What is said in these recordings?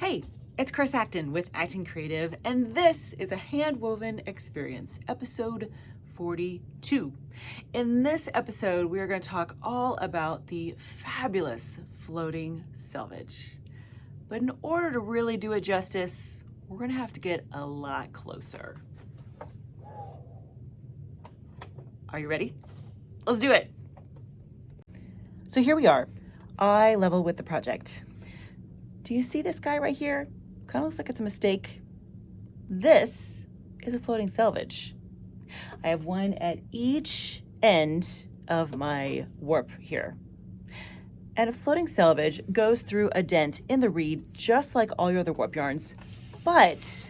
Hey, it's Chris Acton with Acton Creative, and this is a hand-woven experience, episode 42. In this episode, we are going to talk all about the fabulous floating selvage. But in order to really do it justice, we're going to have to get a lot closer. Are you ready? Let's do it. So here we are, eye level with the project. Do you see this guy right here? Kind of looks like it's a mistake. This is a floating selvage. I have one at each end of my warp here. And a floating selvage goes through a dent in the reed just like all your other warp yarns, but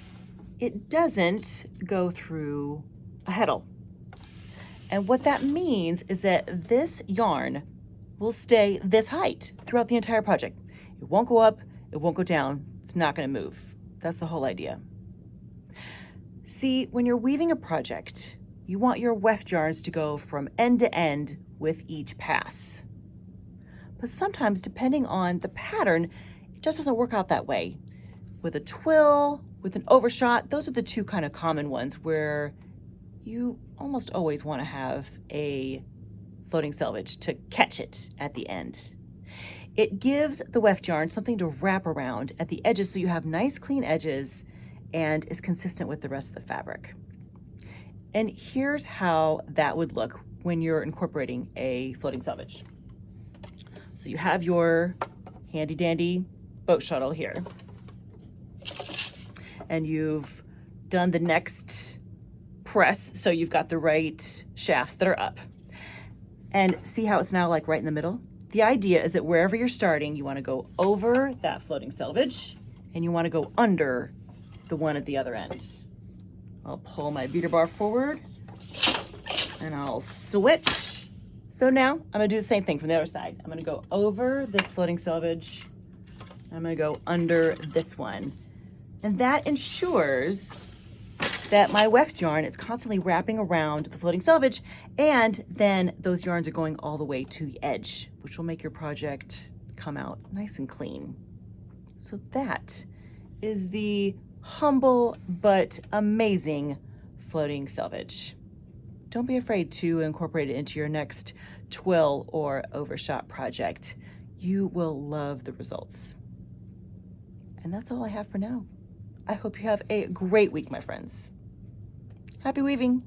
it doesn't go through a heddle. And what that means is that this yarn will stay this height throughout the entire project. It won't go up, it won't go down, it's not gonna move. That's the whole idea. See, when you're weaving a project, you want your weft yarns to go from end to end with each pass. But sometimes, depending on the pattern, it just doesn't work out that way. With a twill, with an overshot, those are the two kind of common ones where you almost always want to have a floating selvage to catch it at the end. It gives the weft yarn something to wrap around at the edges so you have nice clean edges and is consistent with the rest of the fabric. And here's how that would look when you're incorporating a floating selvage. So you have your handy dandy boat shuttle here. And you've done the next press so you've got the right shafts that are up. And see how it's now like right in the middle? The idea is that wherever you're starting, you want to go over that floating selvage and you want to go under the one at the other end. I'll pull my beater bar forward and I'll switch. So now I'm going to do the same thing from the other side. I'm going to go over this floating selvage. I'm going to go under this one. And that ensures that my weft yarn is constantly wrapping around the floating selvage, and then those yarns are going all the way to the edge, which will make your project come out nice and clean. So that is the humble but amazing floating selvage. Don't be afraid to incorporate it into your next twill or overshot project. You will love the results. And that's all I have for now. I hope you have a great week, my friends. Happy weaving!